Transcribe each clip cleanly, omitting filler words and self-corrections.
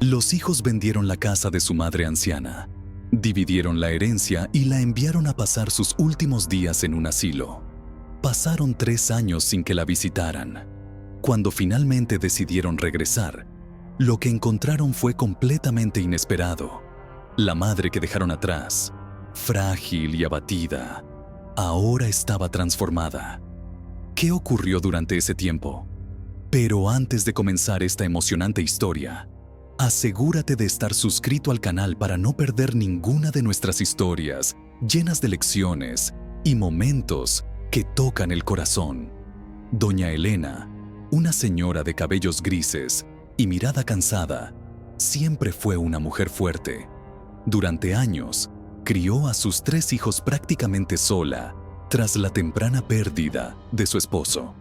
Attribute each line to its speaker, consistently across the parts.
Speaker 1: Los hijos vendieron la casa de su madre anciana, dividieron la herencia y la enviaron a pasar sus últimos días en un asilo. Pasaron 3 años sin que la visitaran. Cuando finalmente decidieron regresar, lo que encontraron fue completamente inesperado. La madre que dejaron atrás, frágil y abatida, ahora estaba transformada. ¿Qué ocurrió durante ese tiempo? Pero antes de comenzar esta emocionante historia, asegúrate de estar suscrito al canal para no perder ninguna de nuestras historias llenas de lecciones y momentos que tocan el corazón. Doña Elena, una señora de cabellos grises y mirada cansada, siempre fue una mujer fuerte. Durante años, crió a sus 3 hijos prácticamente sola tras la temprana pérdida de su esposo.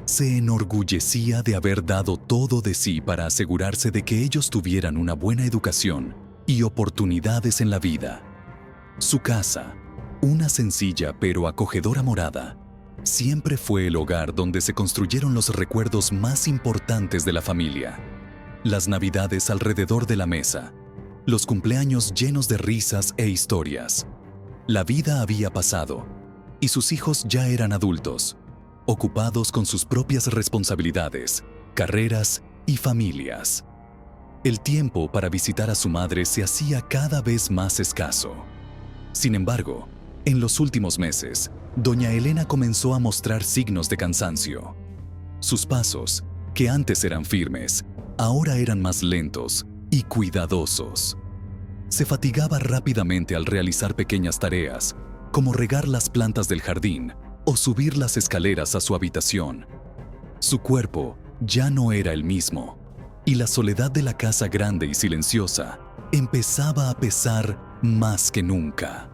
Speaker 1: Se enorgullecía de haber dado todo de sí para asegurarse de que ellos tuvieran una buena educación y oportunidades en la vida. Su casa, una sencilla pero acogedora morada, siempre fue el hogar donde se construyeron los recuerdos más importantes de la familia. Las navidades alrededor de la mesa, los cumpleaños llenos de risas e historias. La vida había pasado y sus hijos ya eran adultos, ocupados con sus propias responsabilidades, carreras y familias. El tiempo para visitar a su madre se hacía cada vez más escaso. Sin embargo, en los últimos meses, doña Elena comenzó a mostrar signos de cansancio. Sus pasos, que antes eran firmes, ahora eran más lentos y cuidadosos. Se fatigaba rápidamente al realizar pequeñas tareas, como regar las plantas del jardín o subir las escaleras a su habitación. Su cuerpo ya no era el mismo, y la soledad de la casa grande y silenciosa empezaba a pesar más que nunca.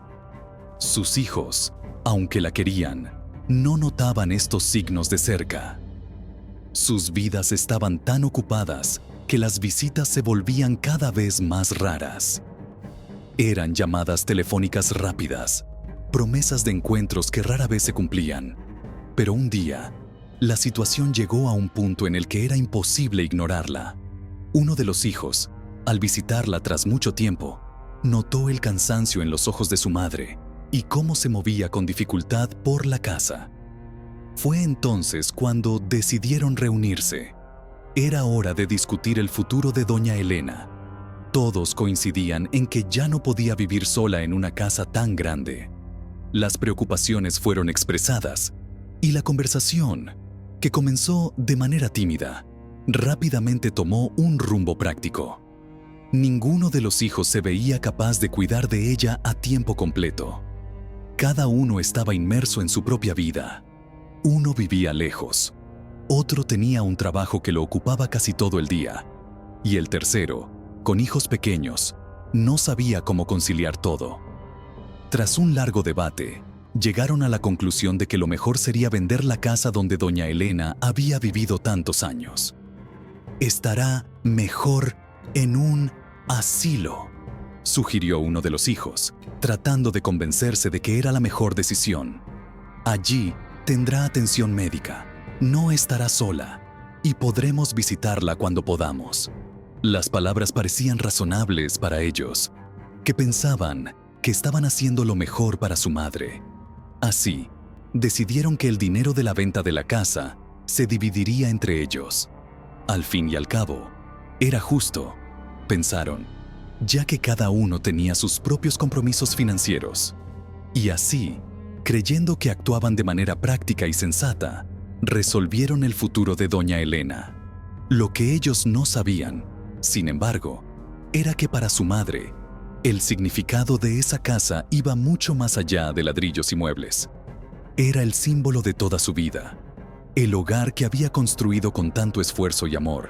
Speaker 1: Sus hijos, aunque la querían, no notaban estos signos de cerca. Sus vidas estaban tan ocupadas que las visitas se volvían cada vez más raras. Eran llamadas telefónicas rápidas, promesas de encuentros que rara vez se cumplían. Pero un día, la situación llegó a un punto en el que era imposible ignorarla. Uno de los hijos, al visitarla tras mucho tiempo, notó el cansancio en los ojos de su madre y cómo se movía con dificultad por la casa. Fue entonces cuando decidieron reunirse. Era hora de discutir el futuro de doña Elena. Todos coincidían en que ya no podía vivir sola en una casa tan grande. Las preocupaciones fueron expresadas y la conversación, que comenzó de manera tímida, rápidamente tomó un rumbo práctico. Ninguno de los hijos se veía capaz de cuidar de ella a tiempo completo. Cada uno estaba inmerso en su propia vida. Uno vivía lejos, otro tenía un trabajo que lo ocupaba casi todo el día, y el tercero, con hijos pequeños, no sabía cómo conciliar todo. Tras un largo debate, llegaron a la conclusión de que lo mejor sería vender la casa donde doña Elena había vivido tantos años. «Estará mejor en un asilo», sugirió uno de los hijos, tratando de convencerse de que era la mejor decisión. «Allí tendrá atención médica, no estará sola, y podremos visitarla cuando podamos». Las palabras parecían razonables para ellos, que pensaban que estaban haciendo lo mejor para su madre. Así, decidieron que el dinero de la venta de la casa se dividiría entre ellos. Al fin y al cabo, era justo, pensaron, ya que cada uno tenía sus propios compromisos financieros. Y así, creyendo que actuaban de manera práctica y sensata, resolvieron el futuro de doña Elena. Lo que ellos no sabían, sin embargo, era que para su madre, el significado de esa casa iba mucho más allá de ladrillos y muebles. Era el símbolo de toda su vida, el hogar que había construido con tanto esfuerzo y amor,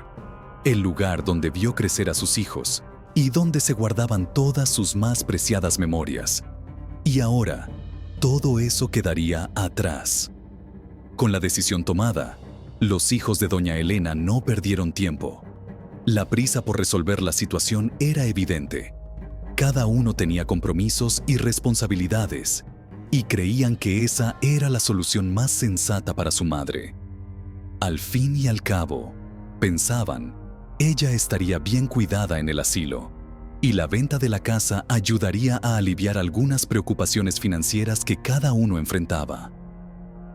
Speaker 1: el lugar donde vio crecer a sus hijos y donde se guardaban todas sus más preciadas memorias. Y ahora, todo eso quedaría atrás. Con la decisión tomada, los hijos de doña Elena no perdieron tiempo. La prisa por resolver la situación era evidente. Cada uno tenía compromisos y responsabilidades, y creían que esa era la solución más sensata para su madre. Al fin y al cabo, pensaban, Ella estaría bien cuidada en el asilo, y la venta de la casa ayudaría a aliviar algunas preocupaciones financieras que cada uno enfrentaba.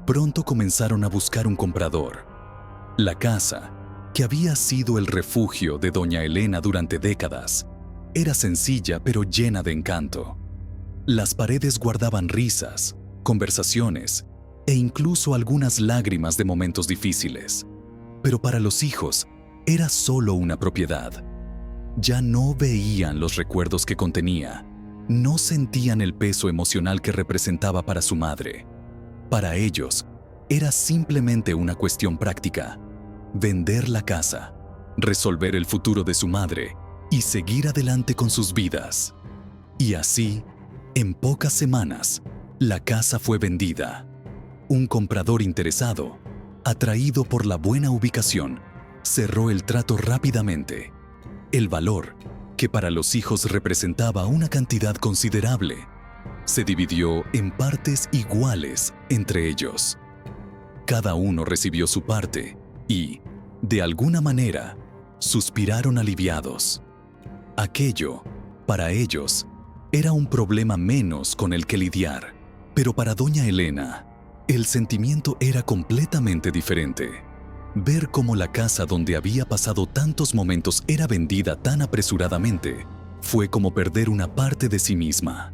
Speaker 1: Pronto comenzaron a buscar un comprador. La casa, que había sido el refugio de doña Elena durante décadas, era sencilla pero llena de encanto. Las paredes guardaban risas, conversaciones e incluso algunas lágrimas de momentos difíciles. Pero para los hijos, era solo una propiedad. Ya no veían los recuerdos que contenía, no sentían el peso emocional que representaba para su madre. Para ellos, era simplemente una cuestión práctica: vender la casa, resolver el futuro de su madre y seguir adelante con sus vidas. Y así, en pocas semanas, la casa fue vendida. Un comprador interesado, atraído por la buena ubicación, cerró el trato rápidamente. El valor, que para los hijos representaba una cantidad considerable, se dividió en partes iguales entre ellos. Cada uno recibió su parte y, de alguna manera, suspiraron aliviados. Aquello, para ellos, era un problema menos con el que lidiar, pero para doña Elena, el sentimiento era completamente diferente. Ver cómo la casa donde había pasado tantos momentos era vendida tan apresuradamente fue como perder una parte de sí misma.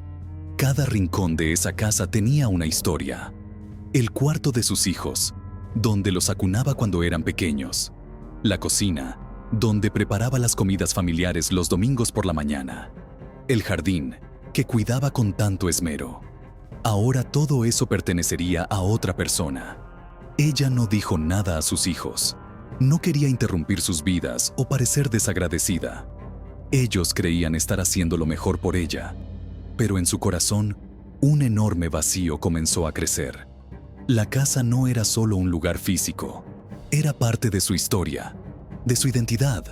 Speaker 1: Cada rincón de esa casa tenía una historia. El cuarto de sus hijos, donde los acunaba cuando eran pequeños. La cocina, donde preparaba las comidas familiares los domingos por la mañana. El jardín, que cuidaba con tanto esmero. Ahora todo eso pertenecería a otra persona. Ella no dijo nada a sus hijos. No quería interrumpir sus vidas o parecer desagradecida. Ellos creían estar haciendo lo mejor por ella, pero en su corazón, un enorme vacío comenzó a crecer. La casa no era solo un lugar físico, era parte de su historia, de su identidad.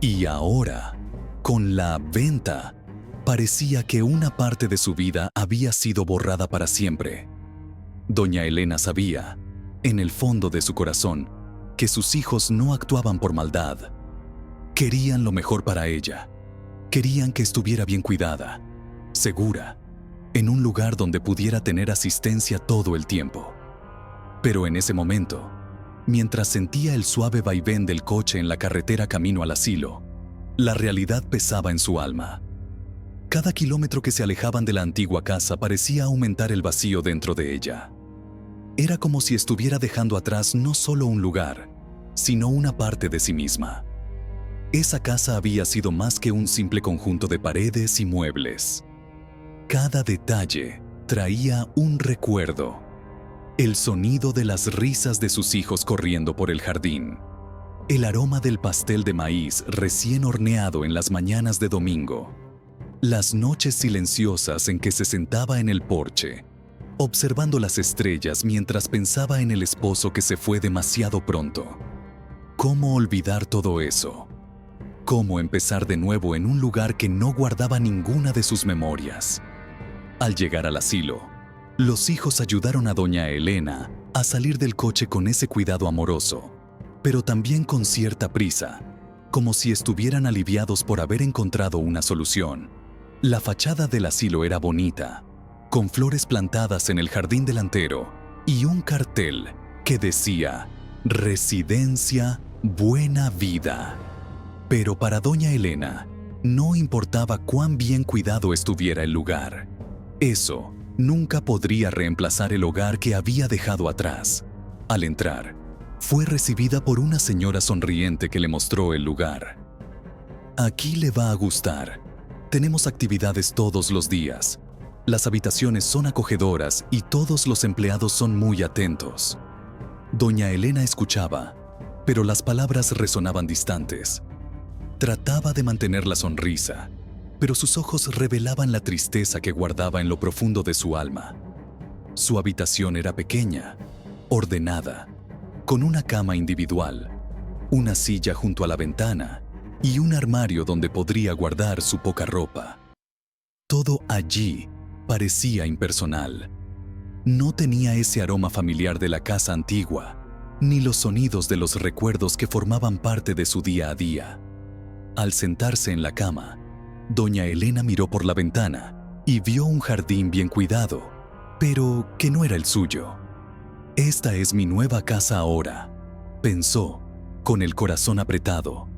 Speaker 1: Y ahora, con la venta, parecía que una parte de su vida había sido borrada para siempre. Doña Elena sabía, en el fondo de su corazón, que sus hijos no actuaban por maldad. Querían lo mejor para ella. Querían que estuviera bien cuidada, segura, en un lugar donde pudiera tener asistencia todo el tiempo. Pero en ese momento, mientras sentía el suave vaivén del coche en la carretera camino al asilo, la realidad pesaba en su alma. Cada kilómetro que se alejaban de la antigua casa parecía aumentar el vacío dentro de ella. Era como si estuviera dejando atrás no solo un lugar, sino una parte de sí misma. Esa casa había sido más que un simple conjunto de paredes y muebles. Cada detalle traía un recuerdo. El sonido de las risas de sus hijos corriendo por el jardín. El aroma del pastel de maíz recién horneado en las mañanas de domingo. Las noches silenciosas en que se sentaba en el porche, observando las estrellas mientras pensaba en el esposo que se fue demasiado pronto. ¿Cómo olvidar todo eso? ¿Cómo empezar de nuevo en un lugar que no guardaba ninguna de sus memorias? Al llegar al asilo, los hijos ayudaron a doña Elena a salir del coche con ese cuidado amoroso, pero también con cierta prisa, como si estuvieran aliviados por haber encontrado una solución. La fachada del asilo era bonita, con flores plantadas en el jardín delantero y un cartel que decía Residencia Buena Vida. Pero para doña Elena, no importaba cuán bien cuidado estuviera el lugar. Eso nunca podría reemplazar el hogar que había dejado atrás. Al entrar, fue recibida por una señora sonriente que le mostró el lugar. Aquí le va a gustar. Tenemos actividades todos los días. Las habitaciones son acogedoras y todos los empleados son muy atentos. Doña Elena escuchaba, pero las palabras resonaban distantes. Trataba de mantener la sonrisa, pero sus ojos revelaban la tristeza que guardaba en lo profundo de su alma. Su habitación era pequeña, ordenada, con una cama individual, una silla junto a la ventana y un armario donde podría guardar su poca ropa. Todo allí parecía impersonal. No tenía ese aroma familiar de la casa antigua, ni los sonidos de los recuerdos que formaban parte de su día a día. Al sentarse en la cama, doña Elena miró por la ventana y vio un jardín bien cuidado, pero que no era el suyo. «Esta es mi nueva casa ahora», pensó, con el corazón apretado,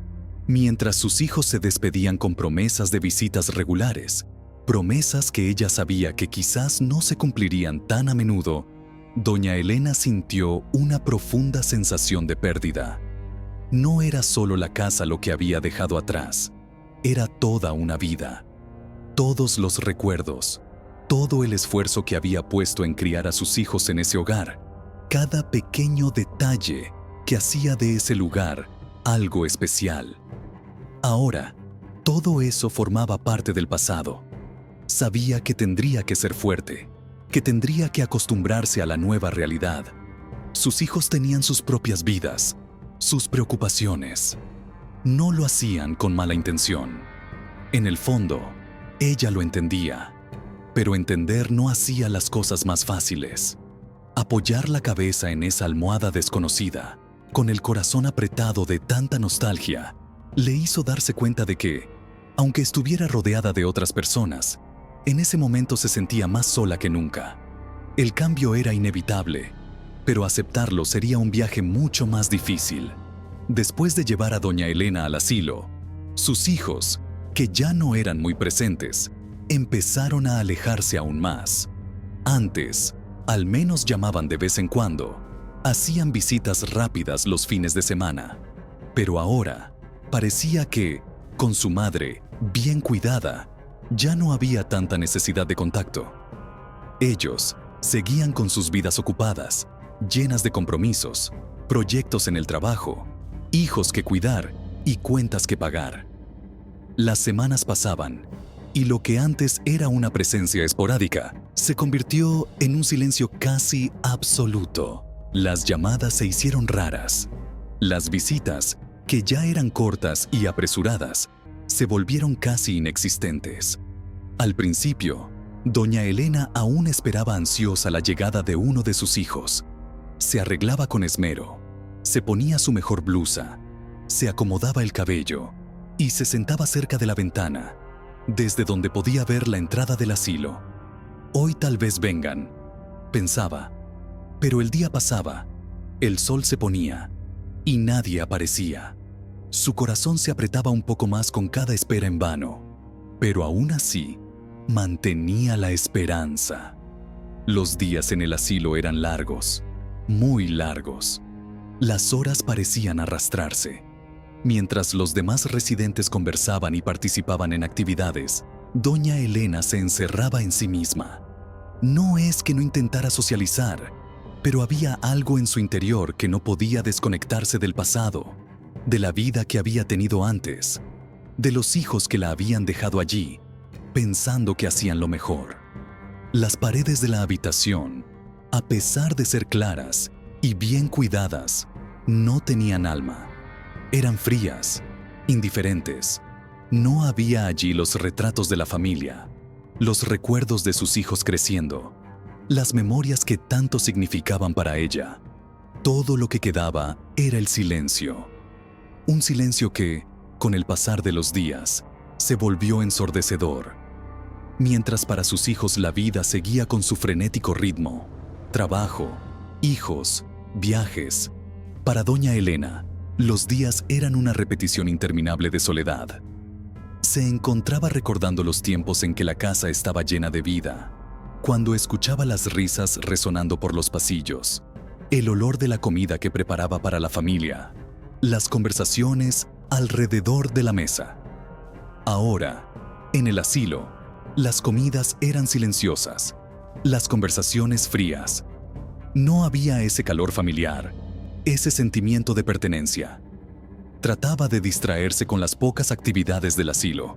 Speaker 1: mientras sus hijos se despedían con promesas de visitas regulares, promesas que ella sabía que quizás no se cumplirían tan a menudo. Doña Elena sintió una profunda sensación de pérdida. No era solo la casa lo que había dejado atrás, era toda una vida. Todos los recuerdos, todo el esfuerzo que había puesto en criar a sus hijos en ese hogar, cada pequeño detalle que hacía de ese lugar algo especial. Ahora, todo eso formaba parte del pasado. Sabía que tendría que ser fuerte, que tendría que acostumbrarse a la nueva realidad. Sus hijos tenían sus propias vidas, sus preocupaciones. No lo hacían con mala intención. En el fondo, ella lo entendía, pero entender no hacía las cosas más fáciles. Apoyar la cabeza en esa almohada desconocida, con el corazón apretado de tanta nostalgia, le hizo darse cuenta de que, aunque estuviera rodeada de otras personas, en ese momento se sentía más sola que nunca. El cambio era inevitable, pero aceptarlo sería un viaje mucho más difícil. Después de llevar a doña Elena al asilo, sus hijos, que ya no eran muy presentes, empezaron a alejarse aún más. Antes, al menos llamaban de vez en cuando, hacían visitas rápidas los fines de semana, pero ahora parecía que, con su madre, bien cuidada, ya no había tanta necesidad de contacto. Ellos seguían con sus vidas ocupadas, llenas de compromisos, proyectos en el trabajo, hijos que cuidar y cuentas que pagar. Las semanas pasaban, y lo que antes era una presencia esporádica se convirtió en un silencio casi absoluto. Las llamadas se hicieron raras. Las visitas, que ya eran cortas y apresuradas, se volvieron casi inexistentes. Al principio, doña Elena aún esperaba ansiosa la llegada de uno de sus hijos. Se arreglaba con esmero, se ponía su mejor blusa, se acomodaba el cabello y se sentaba cerca de la ventana, desde donde podía ver la entrada del asilo. Hoy tal vez vengan, pensaba, pero el día pasaba, el sol se ponía y nadie aparecía. Su corazón se apretaba un poco más con cada espera en vano, pero aún así mantenía la esperanza. Los días en el asilo eran largos, muy largos. Las horas parecían arrastrarse. Mientras los demás residentes conversaban y participaban en actividades, doña Elena se encerraba en sí misma. No es que no intentara socializar, pero había algo en su interior que no podía desconectarse del pasado, de la vida que había tenido antes, de los hijos que la habían dejado allí, pensando que hacían lo mejor. Las paredes de la habitación, a pesar de ser claras y bien cuidadas, no tenían alma. Eran frías, indiferentes. No había allí los retratos de la familia, los recuerdos de sus hijos creciendo, las memorias que tanto significaban para ella. Todo lo que quedaba era el silencio. Un silencio que, con el pasar de los días, se volvió ensordecedor. Mientras para sus hijos la vida seguía con su frenético ritmo, trabajo, hijos, viajes, para doña Elena, los días eran una repetición interminable de soledad. Se encontraba recordando los tiempos en que la casa estaba llena de vida, cuando escuchaba las risas resonando por los pasillos, el olor de la comida que preparaba para la familia, las conversaciones alrededor de la mesa. Ahora, en el asilo, las comidas eran silenciosas, las conversaciones frías. No había ese calor familiar, ese sentimiento de pertenencia. Trataba de distraerse con las pocas actividades del asilo,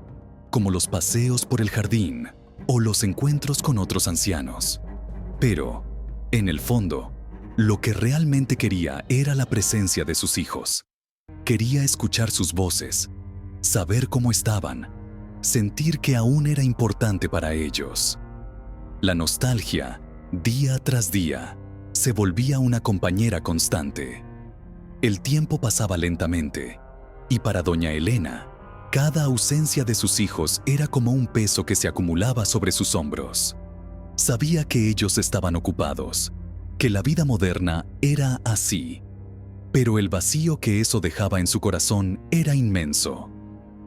Speaker 1: como los paseos por el jardín o los encuentros con otros ancianos. Pero, en el fondo, lo que realmente quería era la presencia de sus hijos. Quería escuchar sus voces, saber cómo estaban, sentir que aún era importante para ellos. La nostalgia, día tras día, se volvía una compañera constante. El tiempo pasaba lentamente, y para doña Elena, cada ausencia de sus hijos era como un peso que se acumulaba sobre sus hombros. Sabía que ellos estaban ocupados, que la vida moderna era así, pero el vacío que eso dejaba en su corazón era inmenso.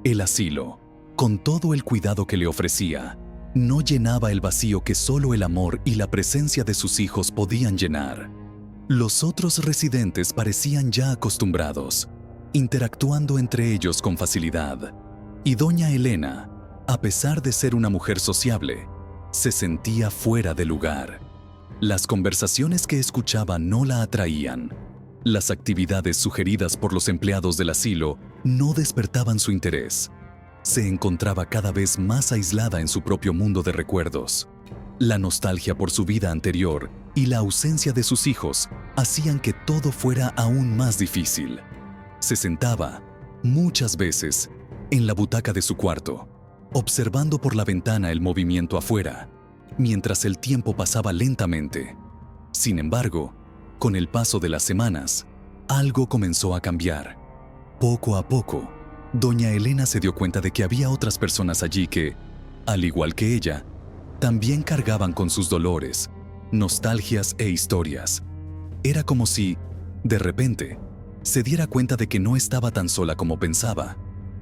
Speaker 1: El asilo, con todo el cuidado que le ofrecía, no llenaba el vacío que solo el amor y la presencia de sus hijos podían llenar. Los otros residentes parecían ya acostumbrados, interactuando entre ellos con facilidad, y doña Elena, a pesar de ser una mujer sociable, se sentía fuera de lugar. Las conversaciones que escuchaba no la atraían. Las actividades sugeridas por los empleados del asilo no despertaban su interés. Se encontraba cada vez más aislada en su propio mundo de recuerdos. La nostalgia por su vida anterior y la ausencia de sus hijos hacían que todo fuera aún más difícil. Se sentaba, muchas veces, en la butaca de su cuarto, observando por la ventana el movimiento afuera, mientras el tiempo pasaba lentamente. Sin embargo, con el paso de las semanas, algo comenzó a cambiar. Poco a poco, doña Elena se dio cuenta de que había otras personas allí que, al igual que ella, también cargaban con sus dolores, nostalgias e historias. Era como si, de repente, se diera cuenta de que no estaba tan sola como pensaba.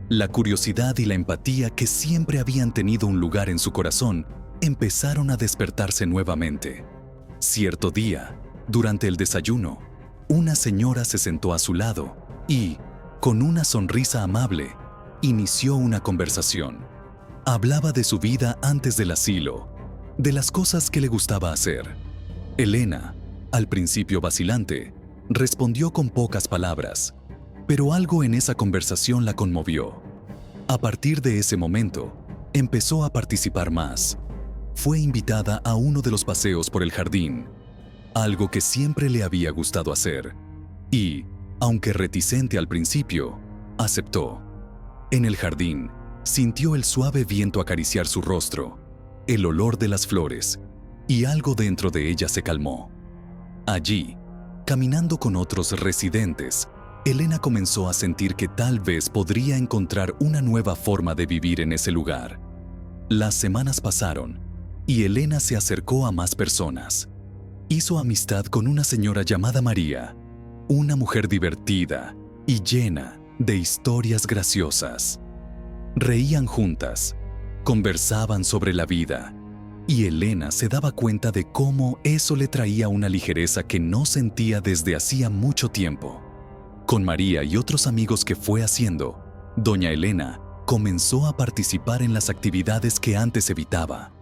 Speaker 1: La curiosidad y la empatía que siempre habían tenido un lugar en su corazón empezaron a despertarse nuevamente. Cierto día, durante el desayuno, una señora se sentó a su lado y, con una sonrisa amable, inició una conversación. Hablaba de su vida antes del asilo, de las cosas que le gustaba hacer. Elena, al principio vacilante, respondió con pocas palabras, pero algo en esa conversación la conmovió. A partir de ese momento, empezó a participar más. Fue invitada a uno de los paseos por el jardín, algo que siempre le había gustado hacer, y, aunque reticente al principio, aceptó. En el jardín, sintió el suave viento acariciar su rostro, el olor de las flores, y algo dentro de ella se calmó. Allí, caminando con otros residentes, Elena comenzó a sentir que tal vez podría encontrar una nueva forma de vivir en ese lugar. Las semanas pasaron, y Elena se acercó a más personas. Hizo amistad con una señora llamada María, una mujer divertida y llena de historias graciosas. Reían juntas, conversaban sobre la vida, y Elena se daba cuenta de cómo eso le traía una ligereza que no sentía desde hacía mucho tiempo. Con María y otros amigos que fue haciendo, doña Elena comenzó a participar en las actividades que antes evitaba: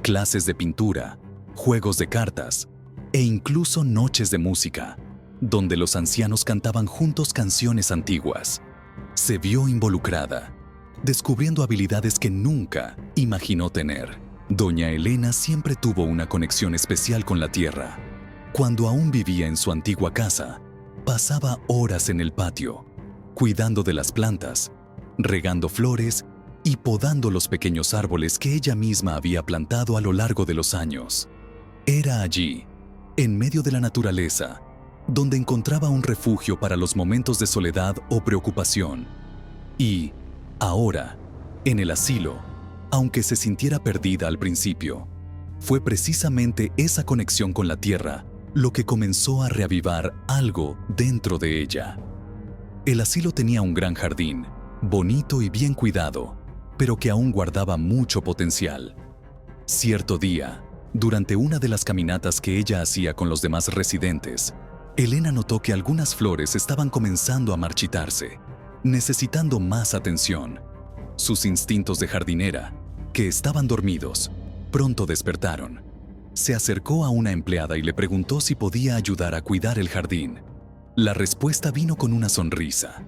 Speaker 1: clases de pintura, juegos de cartas e incluso noches de música, donde los ancianos cantaban juntos canciones antiguas. Se vio involucrada, descubriendo habilidades que nunca imaginó tener. Doña Elena siempre tuvo una conexión especial con la tierra. Cuando aún vivía en su antigua casa, pasaba horas en el patio, cuidando de las plantas, regando flores y podando los pequeños árboles que ella misma había plantado a lo largo de los años. Era allí, en medio de la naturaleza, donde encontraba un refugio para los momentos de soledad o preocupación. Y, ahora, en el asilo, aunque se sintiera perdida al principio, fue precisamente esa conexión con la tierra lo que comenzó a reavivar algo dentro de ella. El asilo tenía un gran jardín, bonito y bien cuidado, pero que aún guardaba mucho potencial. Cierto día, durante una de las caminatas que ella hacía con los demás residentes, Elena notó que algunas flores estaban comenzando a marchitarse, necesitando más atención. Sus instintos de jardinera, que estaban dormidos, pronto despertaron. Se acercó a una empleada y le preguntó si podía ayudar a cuidar el jardín. La respuesta vino con una sonrisa.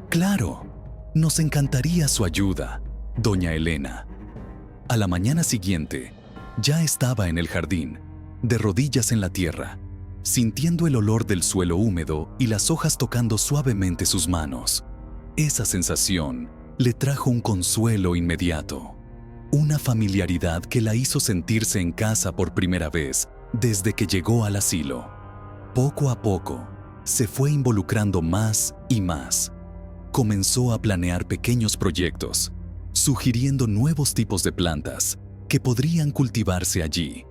Speaker 1: «Claro, nos encantaría su ayuda, doña Elena». A la mañana siguiente, ya estaba en el jardín, de rodillas en la tierra, sintiendo el olor del suelo húmedo y las hojas tocando suavemente sus manos. Esa sensación le trajo un consuelo inmediato, una familiaridad que la hizo sentirse en casa por primera vez desde que llegó al asilo. Poco a poco, se fue involucrando más y más. Comenzó a planear pequeños proyectos, sugiriendo nuevos tipos de plantas que podrían cultivarse allí.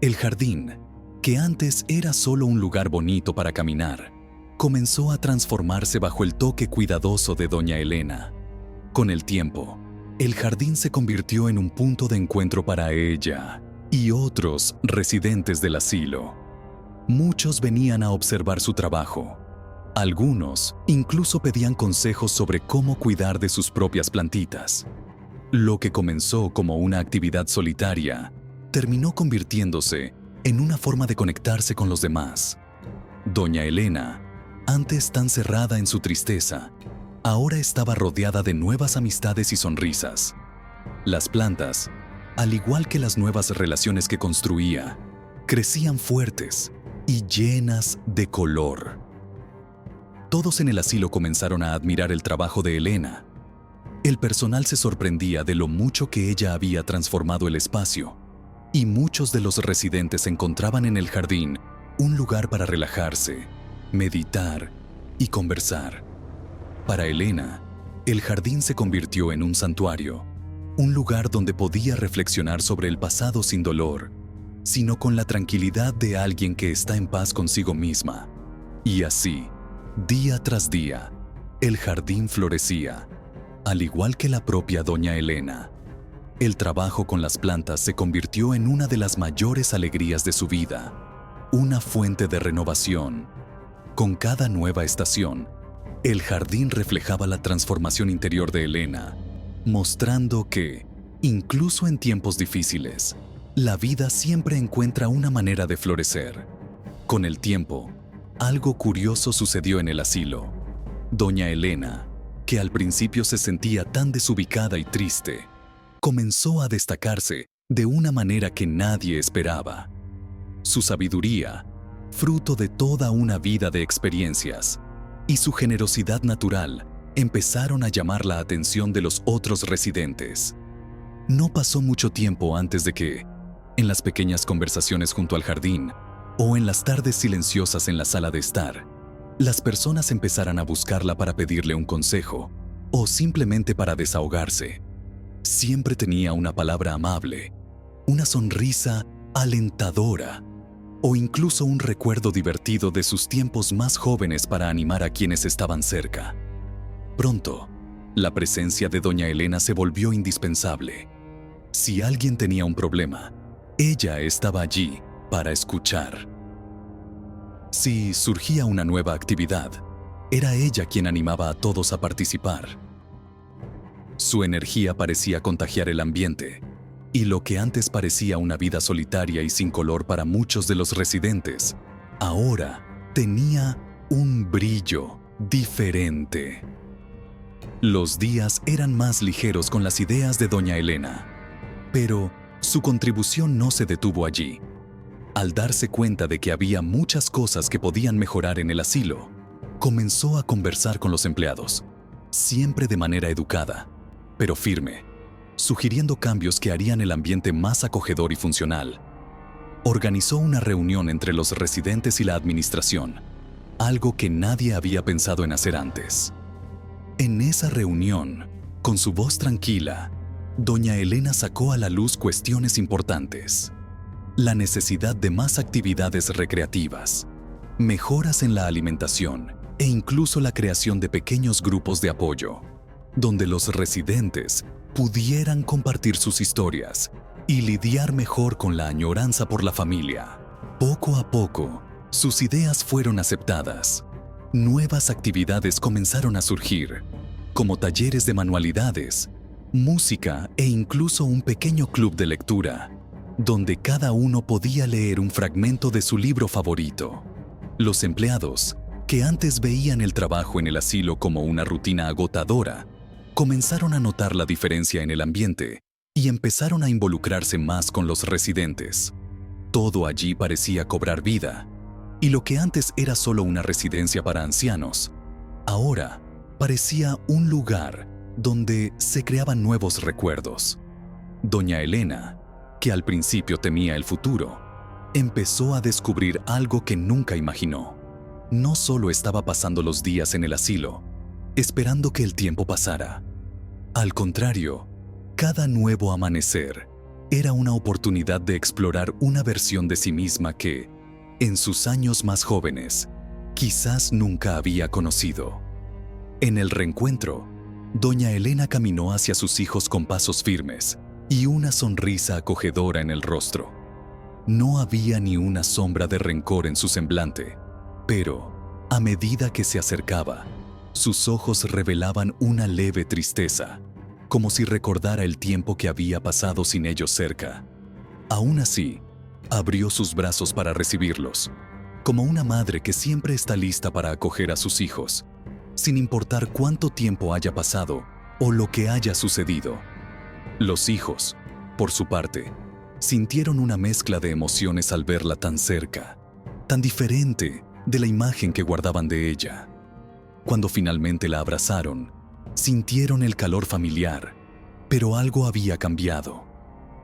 Speaker 1: El jardín, que antes era solo un lugar bonito para caminar, comenzó a transformarse bajo el toque cuidadoso de doña Elena. Con el tiempo, el jardín se convirtió en un punto de encuentro para ella y otros residentes del asilo. Muchos venían a observar su trabajo. Algunos incluso pedían consejos sobre cómo cuidar de sus propias plantitas. Lo que comenzó como una actividad solitaria terminó convirtiéndose en una forma de conectarse con los demás. Doña Elena, antes tan cerrada en su tristeza, ahora estaba rodeada de nuevas amistades y sonrisas. Las plantas, al igual que las nuevas relaciones que construía, crecían fuertes y llenas de color. Todos en el asilo comenzaron a admirar el trabajo de Elena. El personal se sorprendía de lo mucho que ella había transformado el espacio, y muchos de los residentes encontraban en el jardín un lugar para relajarse, meditar y conversar. Para Elena, el jardín se convirtió en un santuario, un lugar donde podía reflexionar sobre el pasado sin dolor, sino con la tranquilidad de alguien que está en paz consigo misma. Y así, día tras día, el jardín florecía, al igual que la propia doña Elena. El trabajo con las plantas se convirtió en una de las mayores alegrías de su vida, una fuente de renovación. Con cada nueva estación, el jardín reflejaba la transformación interior de Elena, mostrando que, incluso en tiempos difíciles, la vida siempre encuentra una manera de florecer. Con el tiempo, algo curioso sucedió en el asilo. Doña Elena, que al principio se sentía tan desubicada y triste, comenzó a destacarse de una manera que nadie esperaba. Su sabiduría, fruto de toda una vida de experiencias, y su generosidad natural empezaron a llamar la atención de los otros residentes. No pasó mucho tiempo antes de que, en las pequeñas conversaciones junto al jardín o en las tardes silenciosas en la sala de estar, las personas empezaran a buscarla para pedirle un consejo o simplemente para desahogarse. Siempre tenía una palabra amable, una sonrisa alentadora o incluso un recuerdo divertido de sus tiempos más jóvenes para animar a quienes estaban cerca. Pronto, la presencia de doña Elena se volvió indispensable. Si alguien tenía un problema, ella estaba allí para escuchar. Si surgía una nueva actividad, era ella quien animaba a todos a participar. Su energía parecía contagiar el ambiente, y lo que antes parecía una vida solitaria y sin color para muchos de los residentes, ahora tenía un brillo diferente. Los días eran más ligeros con las ideas de doña Elena, pero su contribución no se detuvo allí. Al darse cuenta de que había muchas cosas que podían mejorar en el asilo, comenzó a conversar con los empleados, siempre de manera educada, pero firme, sugiriendo cambios que harían el ambiente más acogedor y funcional. Organizó una reunión entre los residentes y la administración, algo que nadie había pensado en hacer antes. En esa reunión, con su voz tranquila, doña Elena sacó a la luz cuestiones importantes: la necesidad de más actividades recreativas, mejoras en la alimentación e incluso la creación de pequeños grupos de apoyo, donde los residentes pudieran compartir sus historias y lidiar mejor con la añoranza por la familia. Poco a poco, sus ideas fueron aceptadas. Nuevas actividades comenzaron a surgir, como talleres de manualidades, música e incluso un pequeño club de lectura, donde cada uno podía leer un fragmento de su libro favorito. Los empleados, que antes veían el trabajo en el asilo como una rutina agotadora, comenzaron a notar la diferencia en el ambiente y empezaron a involucrarse más con los residentes. Todo allí parecía cobrar vida, y lo que antes era solo una residencia para ancianos, ahora parecía un lugar donde se creaban nuevos recuerdos. Doña Elena, que al principio temía el futuro, empezó a descubrir algo que nunca imaginó: no solo estaba pasando los días en el asilo, esperando que el tiempo pasara. Al contrario, cada nuevo amanecer era una oportunidad de explorar una versión de sí misma que, en sus años más jóvenes, quizás nunca había conocido. En el reencuentro, doña Elena caminó hacia sus hijos con pasos firmes y una sonrisa acogedora en el rostro. No había ni una sombra de rencor en su semblante, pero, a medida que se acercaba, sus ojos revelaban una leve tristeza, como si recordara el tiempo que había pasado sin ellos cerca. Aún así, abrió sus brazos para recibirlos, como una madre que siempre está lista para acoger a sus hijos, sin importar cuánto tiempo haya pasado o lo que haya sucedido. Los hijos, por su parte, sintieron una mezcla de emociones al verla tan cerca, tan diferente de la imagen que guardaban de ella. Cuando finalmente la abrazaron, sintieron el calor familiar, pero algo había cambiado.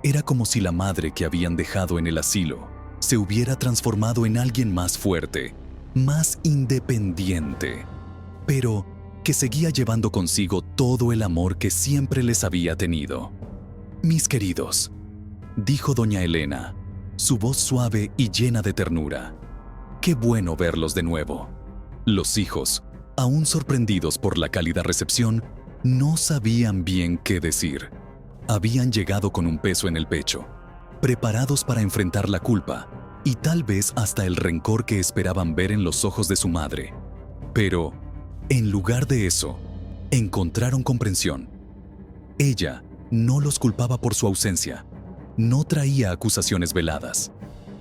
Speaker 1: Era como si la madre que habían dejado en el asilo se hubiera transformado en alguien más fuerte, más independiente, pero que seguía llevando consigo todo el amor que siempre les había tenido. «Mis queridos», dijo doña Elena, su voz suave y llena de ternura. «Qué bueno verlos de nuevo». Los hijos, aún sorprendidos por la cálida recepción, no sabían bien qué decir. Habían llegado con un peso en el pecho, preparados para enfrentar la culpa y tal vez hasta el rencor que esperaban ver en los ojos de su madre. Pero, en lugar de eso, encontraron comprensión. Ella no los culpaba por su ausencia, no traía acusaciones veladas,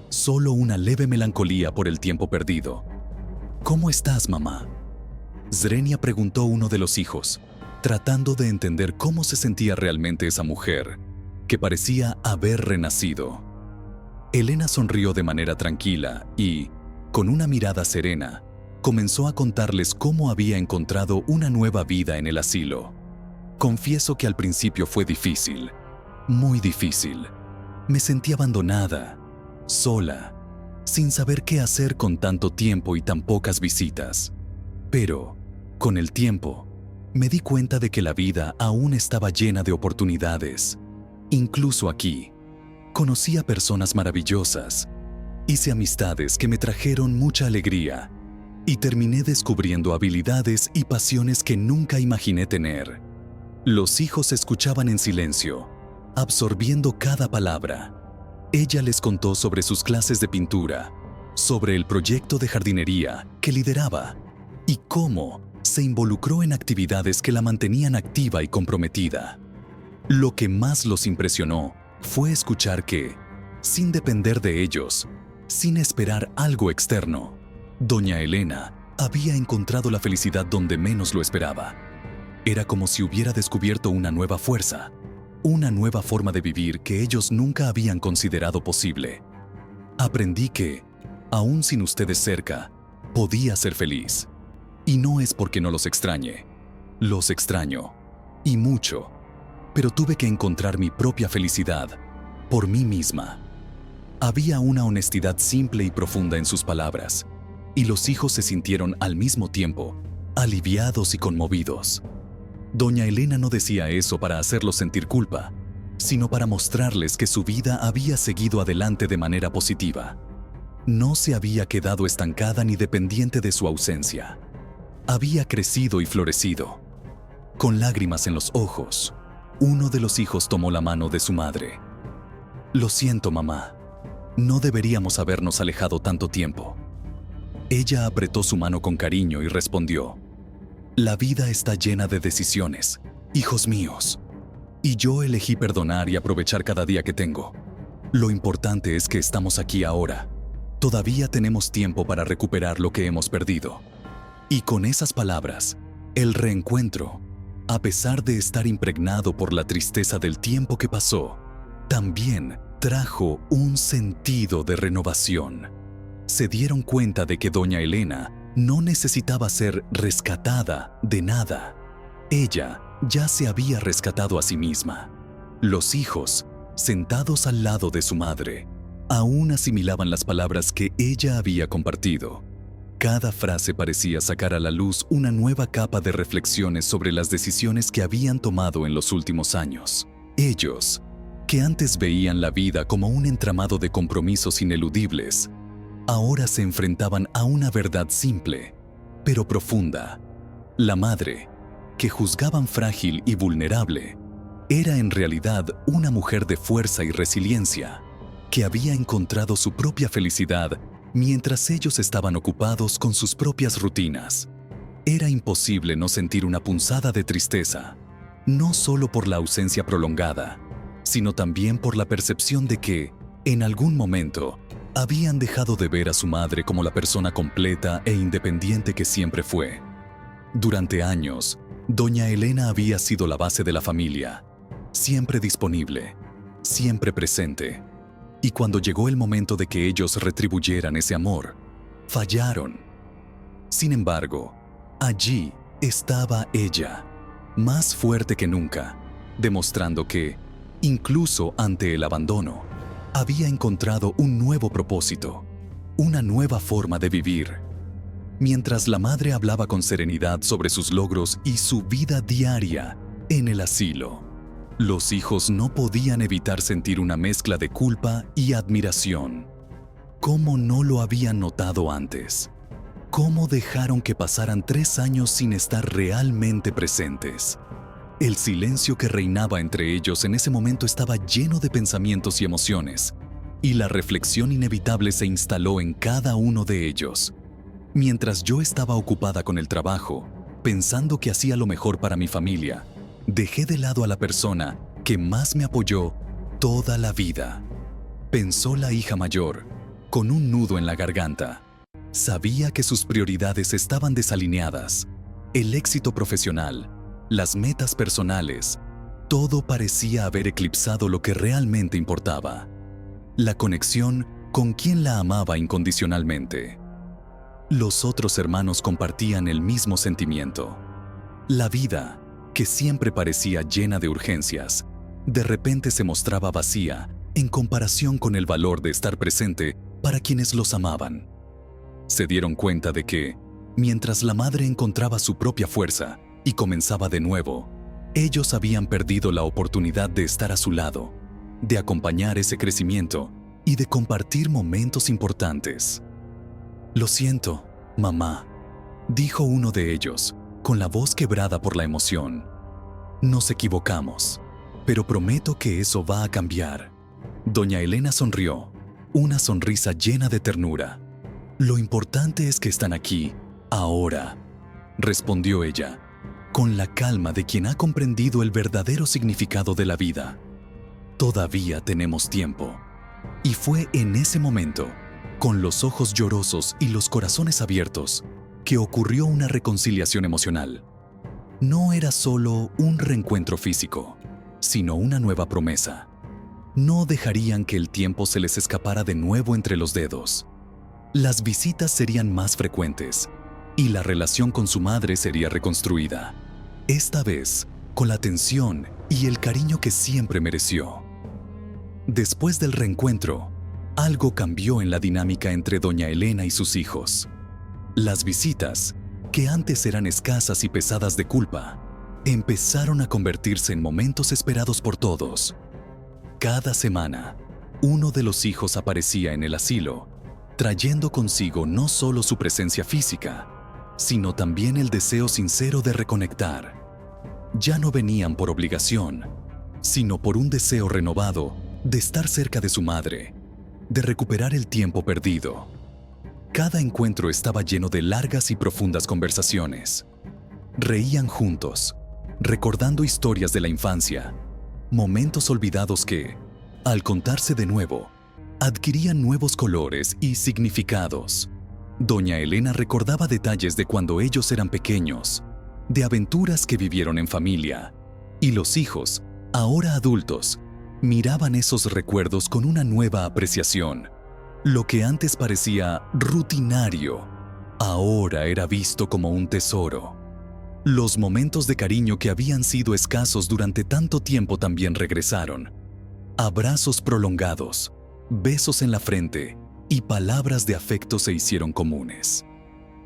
Speaker 1: solo una leve melancolía por el tiempo perdido. «¿Cómo estás, mamá?», Zrenia preguntó uno de los hijos, tratando de entender cómo se sentía realmente esa mujer, que parecía haber renacido. Elena sonrió de manera tranquila y, con una mirada serena, comenzó a contarles cómo había encontrado una nueva vida en el asilo. «Confieso que al principio fue difícil, muy difícil. Me sentí abandonada, sola, sin saber qué hacer con tanto tiempo y tan pocas visitas. Pero, con el tiempo, me di cuenta de que la vida aún estaba llena de oportunidades. Incluso aquí, conocí a personas maravillosas, hice amistades que me trajeron mucha alegría y terminé descubriendo habilidades y pasiones que nunca imaginé tener». Los hijos escuchaban en silencio, absorbiendo cada palabra. Ella les contó sobre sus clases de pintura, sobre el proyecto de jardinería que lideraba y cómo se involucró en actividades que la mantenían activa y comprometida. Lo que más los impresionó fue escuchar que, sin depender de ellos, sin esperar algo externo, doña Elena había encontrado la felicidad donde menos lo esperaba. Era como si hubiera descubierto una nueva fuerza, una nueva forma de vivir que ellos nunca habían considerado posible. Aprendí que, aún sin ustedes cerca, podía ser feliz. Y no es porque no los extrañe. Los extraño, y mucho, pero tuve que encontrar mi propia felicidad, por mí misma. Había una honestidad simple y profunda en sus palabras, y los hijos se sintieron al mismo tiempo aliviados y conmovidos. Doña Elena no decía eso para hacerlos sentir culpa, sino para mostrarles que su vida había seguido adelante de manera positiva. No se había quedado estancada ni dependiente de su ausencia. Había crecido y florecido. Con lágrimas en los ojos, uno de los hijos tomó la mano de su madre. «Lo siento, mamá. No deberíamos habernos alejado tanto tiempo». Ella apretó su mano con cariño y respondió: «La vida está llena de decisiones, hijos míos, y yo elegí perdonar y aprovechar cada día que tengo. Lo importante es que estamos aquí ahora. Todavía tenemos tiempo para recuperar lo que hemos perdido». Y con esas palabras, el reencuentro, a pesar de estar impregnado por la tristeza del tiempo que pasó, también trajo un sentido de renovación. Se dieron cuenta de que doña Elena no necesitaba ser rescatada de nada. Ella ya se había rescatado a sí misma. Los hijos, sentados al lado de su madre, aún asimilaban las palabras que ella había compartido. Cada frase parecía sacar a la luz una nueva capa de reflexiones sobre las decisiones que habían tomado en los últimos años. Ellos, que antes veían la vida como un entramado de compromisos ineludibles, ahora se enfrentaban a una verdad simple, pero profunda. La madre, que juzgaban frágil y vulnerable, era en realidad una mujer de fuerza y resiliencia, que había encontrado su propia felicidad mientras ellos estaban ocupados con sus propias rutinas. Era imposible no sentir una punzada de tristeza, no solo por la ausencia prolongada, sino también por la percepción de que, en algún momento, habían dejado de ver a su madre como la persona completa e independiente que siempre fue. Durante años, doña Elena había sido la base de la familia, siempre disponible, siempre presente. Y cuando llegó el momento de que ellos retribuyeran ese amor, fallaron. Sin embargo, allí estaba ella, más fuerte que nunca, demostrando que, incluso ante el abandono, había encontrado un nuevo propósito, una nueva forma de vivir. Mientras la madre hablaba con serenidad sobre sus logros y su vida diaria en el asilo, los hijos no podían evitar sentir una mezcla de culpa y admiración. ¿Cómo no lo habían notado antes? ¿Cómo dejaron que pasaran 3 años sin estar realmente presentes? El silencio que reinaba entre ellos en ese momento estaba lleno de pensamientos y emociones, y la reflexión inevitable se instaló en cada uno de ellos. Mientras yo estaba ocupada con el trabajo, pensando que hacía lo mejor para mi familia, dejé de lado a la persona que más me apoyó toda la vida. Pensó la hija mayor, con un nudo en la garganta. Sabía que sus prioridades estaban desalineadas. El éxito profesional, las metas personales, todo parecía haber eclipsado lo que realmente importaba: la conexión con quien la amaba incondicionalmente. Los otros hermanos compartían el mismo sentimiento. La vida, que siempre parecía llena de urgencias, de repente se mostraba vacía en comparación con el valor de estar presente para quienes los amaban. Se dieron cuenta de que, mientras la madre encontraba su propia fuerza y comenzaba de nuevo, ellos habían perdido la oportunidad de estar a su lado, de acompañar ese crecimiento y de compartir momentos importantes. «Lo siento, mamá», dijo uno de ellos, con la voz quebrada por la emoción. «Nos equivocamos, pero prometo que eso va a cambiar». Doña Elena sonrió, una sonrisa llena de ternura. «Lo importante es que están aquí, ahora», respondió ella, con la calma de quien ha comprendido el verdadero significado de la vida. «Todavía tenemos tiempo». Y fue en ese momento, con los ojos llorosos y los corazones abiertos, que ocurrió una reconciliación emocional. No era solo un reencuentro físico, sino una nueva promesa. No dejarían que el tiempo se les escapara de nuevo entre los dedos. Las visitas serían más frecuentes y la relación con su madre sería reconstruida, esta vez con la atención y el cariño que siempre mereció. Después del reencuentro, algo cambió en la dinámica entre doña Elena y sus hijos. Las visitas, que antes eran escasas y pesadas de culpa, empezaron a convertirse en momentos esperados por todos. Cada semana, uno de los hijos aparecía en el asilo, trayendo consigo no solo su presencia física, sino también el deseo sincero de reconectar. Ya no venían por obligación, sino por un deseo renovado de estar cerca de su madre, de recuperar el tiempo perdido. Cada encuentro estaba lleno de largas y profundas conversaciones. Reían juntos, recordando historias de la infancia, momentos olvidados que, al contarse de nuevo, adquirían nuevos colores y significados. Doña Elena recordaba detalles de cuando ellos eran pequeños, de aventuras que vivieron en familia, y los hijos, ahora adultos, miraban esos recuerdos con una nueva apreciación. Lo que antes parecía rutinario, ahora era visto como un tesoro. Los momentos de cariño que habían sido escasos durante tanto tiempo también regresaron. Abrazos prolongados, besos en la frente y palabras de afecto se hicieron comunes.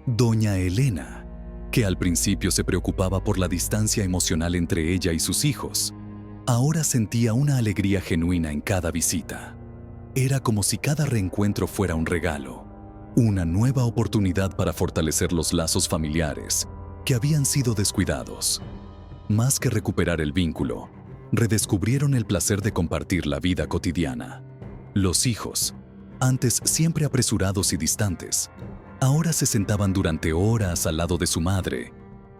Speaker 1: Doña Elena, que al principio se preocupaba por la distancia emocional entre ella y sus hijos, ahora sentía una alegría genuina en cada visita. Era como si cada reencuentro fuera un regalo, una nueva oportunidad para fortalecer los lazos familiares que habían sido descuidados. Más que recuperar el vínculo, redescubrieron el placer de compartir la vida cotidiana. Los hijos, antes siempre apresurados y distantes, ahora se sentaban durante horas al lado de su madre,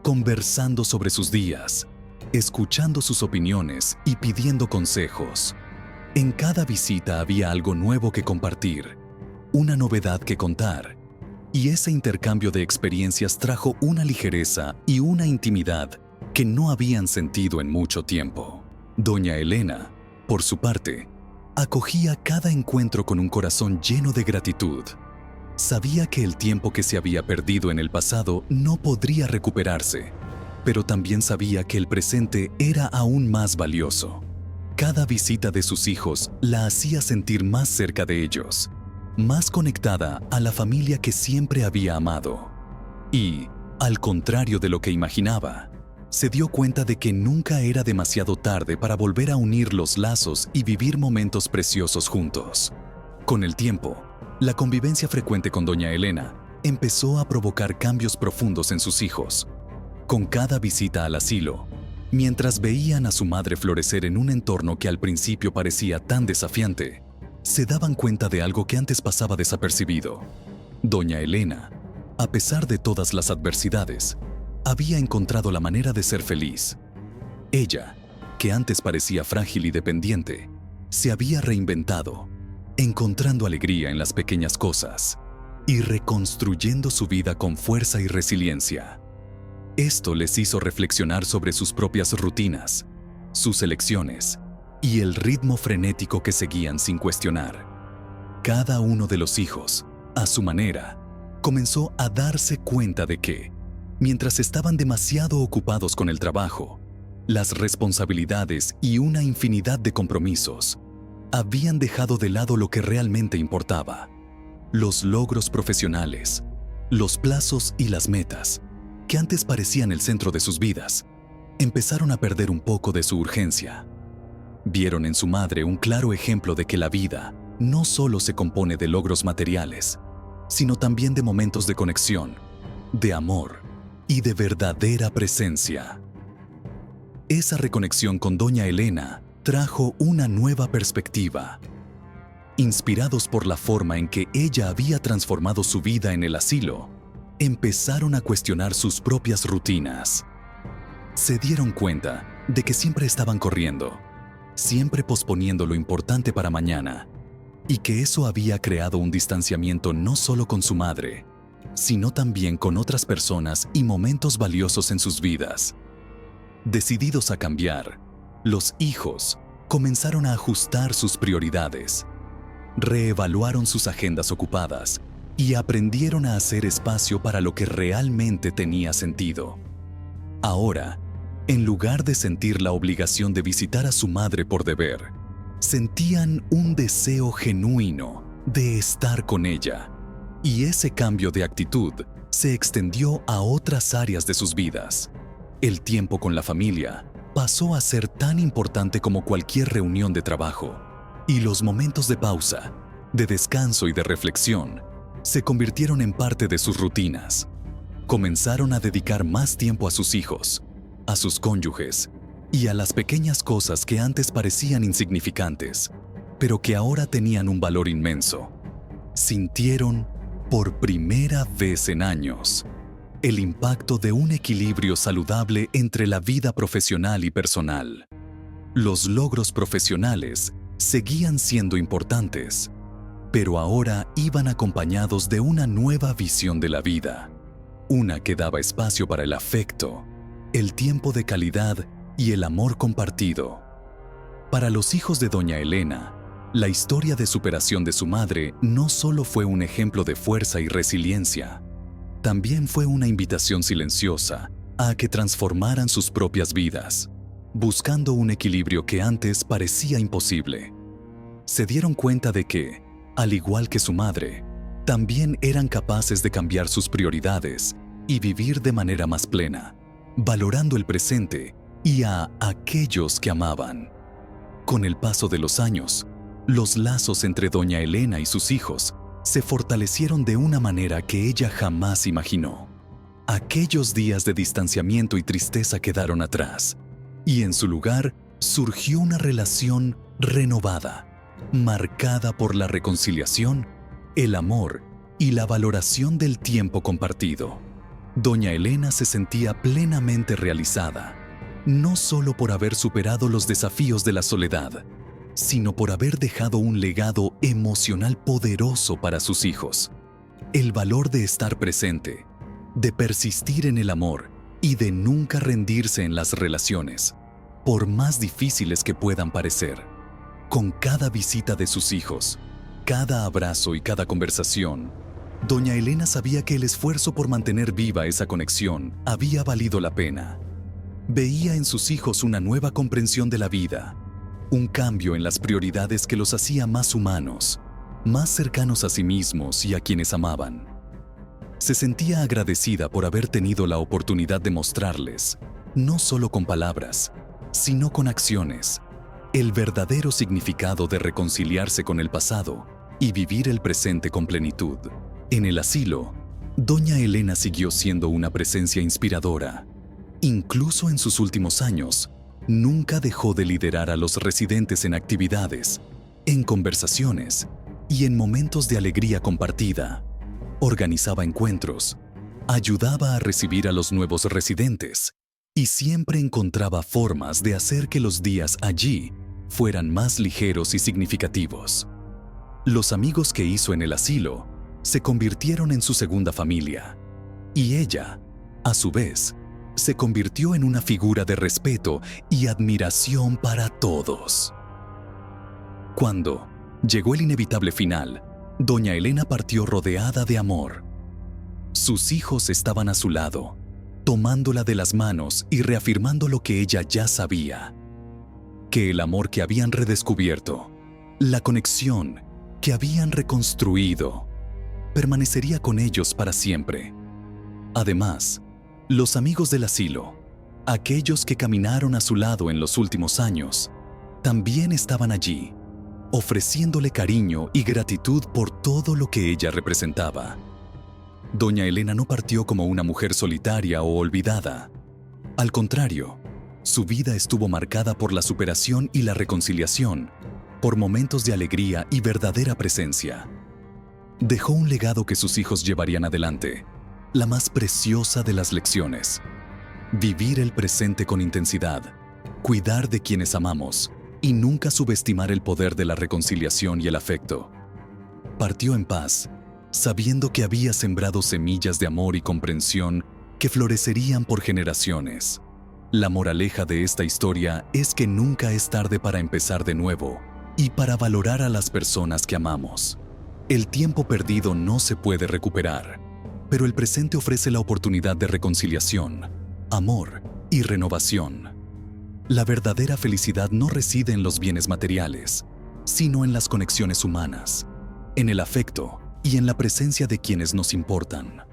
Speaker 1: conversando sobre sus días, escuchando sus opiniones y pidiendo consejos. En cada visita había algo nuevo que compartir, una novedad que contar, y ese intercambio de experiencias trajo una ligereza y una intimidad que no habían sentido en mucho tiempo. Doña Elena, por su parte, acogía cada encuentro con un corazón lleno de gratitud. Sabía que el tiempo que se había perdido en el pasado no podría recuperarse, pero también sabía que el presente era aún más valioso. Cada visita de sus hijos la hacía sentir más cerca de ellos, más conectada a la familia que siempre había amado. Y, al contrario de lo que imaginaba, se dio cuenta de que nunca era demasiado tarde para volver a unir los lazos y vivir momentos preciosos juntos. Con el tiempo, la convivencia frecuente con Doña Elena empezó a provocar cambios profundos en sus hijos. Con cada visita al asilo, mientras veían a su madre florecer en un entorno que al principio parecía tan desafiante, se daban cuenta de algo que antes pasaba desapercibido. Doña Elena, a pesar de todas las adversidades, había encontrado la manera de ser feliz. Ella, que antes parecía frágil y dependiente, se había reinventado, encontrando alegría en las pequeñas cosas y reconstruyendo su vida con fuerza y resiliencia. Esto les hizo reflexionar sobre sus propias rutinas, sus elecciones y el ritmo frenético que seguían sin cuestionar. Cada uno de los hijos, a su manera, comenzó a darse cuenta de que, mientras estaban demasiado ocupados con el trabajo, las responsabilidades y una infinidad de compromisos, habían dejado de lado lo que realmente importaba: los logros profesionales, los plazos y las metas, que antes parecían el centro de sus vidas, empezaron a perder un poco de su urgencia. Vieron en su madre un claro ejemplo de que la vida no solo se compone de logros materiales, sino también de momentos de conexión, de amor y de verdadera presencia. Esa reconexión con Doña Elena trajo una nueva perspectiva. Inspirados por la forma en que ella había transformado su vida en el asilo, empezaron a cuestionar sus propias rutinas. Se dieron cuenta de que siempre estaban corriendo, siempre posponiendo lo importante para mañana, y que eso había creado un distanciamiento no solo con su madre, sino también con otras personas y momentos valiosos en sus vidas. Decididos a cambiar, los hijos comenzaron a ajustar sus prioridades, reevaluaron sus agendas ocupadas y aprendieron a hacer espacio para lo que realmente tenía sentido. Ahora, en lugar de sentir la obligación de visitar a su madre por deber, sentían un deseo genuino de estar con ella, y ese cambio de actitud se extendió a otras áreas de sus vidas. El tiempo con la familia pasó a ser tan importante como cualquier reunión de trabajo, y los momentos de pausa, de descanso y de reflexión se convirtieron en parte de sus rutinas. Comenzaron a dedicar más tiempo a sus hijos, a sus cónyuges y a las pequeñas cosas que antes parecían insignificantes, pero que ahora tenían un valor inmenso. Sintieron, por primera vez en años, el impacto de un equilibrio saludable entre la vida profesional y personal. Los logros profesionales seguían siendo importantes, pero ahora iban acompañados de una nueva visión de la vida, una que daba espacio para el afecto, el tiempo de calidad y el amor compartido. Para los hijos de Doña Elena, la historia de superación de su madre no solo fue un ejemplo de fuerza y resiliencia, también fue una invitación silenciosa a que transformaran sus propias vidas, buscando un equilibrio que antes parecía imposible. Se dieron cuenta de que, al igual que su madre, también eran capaces de cambiar sus prioridades y vivir de manera más plena, valorando el presente y a aquellos que amaban. Con el paso de los años, los lazos entre doña Elena y sus hijos se fortalecieron de una manera que ella jamás imaginó. Aquellos días de distanciamiento y tristeza quedaron atrás, y en su lugar surgió una relación renovada, marcada por la reconciliación, el amor y la valoración del tiempo compartido. Doña Elena se sentía plenamente realizada, no solo por haber superado los desafíos de la soledad, sino por haber dejado un legado emocional poderoso para sus hijos. El valor de estar presente, de persistir en el amor y de nunca rendirse en las relaciones, por más difíciles que puedan parecer. Con cada visita de sus hijos, cada abrazo y cada conversación, doña Elena sabía que el esfuerzo por mantener viva esa conexión había valido la pena. Veía en sus hijos una nueva comprensión de la vida, un cambio en las prioridades que los hacía más humanos, más cercanos a sí mismos y a quienes amaban. Se sentía agradecida por haber tenido la oportunidad de mostrarles, no solo con palabras, sino con acciones, el verdadero significado de reconciliarse con el pasado y vivir el presente con plenitud. En el asilo, doña Elena siguió siendo una presencia inspiradora. Incluso en sus últimos años, nunca dejó de liderar a los residentes en actividades, en conversaciones y en momentos de alegría compartida. Organizaba encuentros, ayudaba a recibir a los nuevos residentes y siempre encontraba formas de hacer que los días allí fueran más ligeros y significativos. Los amigos que hizo en el asilo se convirtieron en su segunda familia, y ella, a su vez, se convirtió en una figura de respeto y admiración para todos. Cuando llegó el inevitable final, doña Elena partió rodeada de amor. Sus hijos estaban a su lado, tomándola de las manos y reafirmando lo que ella ya sabía: que el amor que habían redescubierto, la conexión que habían reconstruido, permanecería con ellos para siempre. Además, los amigos del asilo, aquellos que caminaron a su lado en los últimos años, también estaban allí, ofreciéndole cariño y gratitud por todo lo que ella representaba. Doña Elena no partió como una mujer solitaria o olvidada. Al contrario, su vida estuvo marcada por la superación y la reconciliación, por momentos de alegría y verdadera presencia. Dejó un legado que sus hijos llevarían adelante, la más preciosa de las lecciones: vivir el presente con intensidad, cuidar de quienes amamos y nunca subestimar el poder de la reconciliación y el afecto. Partió en paz, sabiendo que había sembrado semillas de amor y comprensión que florecerían por generaciones. La moraleja de esta historia es que nunca es tarde para empezar de nuevo y para valorar a las personas que amamos. El tiempo perdido no se puede recuperar, pero el presente ofrece la oportunidad de reconciliación, amor y renovación. La verdadera felicidad no reside en los bienes materiales, sino en las conexiones humanas, en el afecto y en la presencia de quienes nos importan.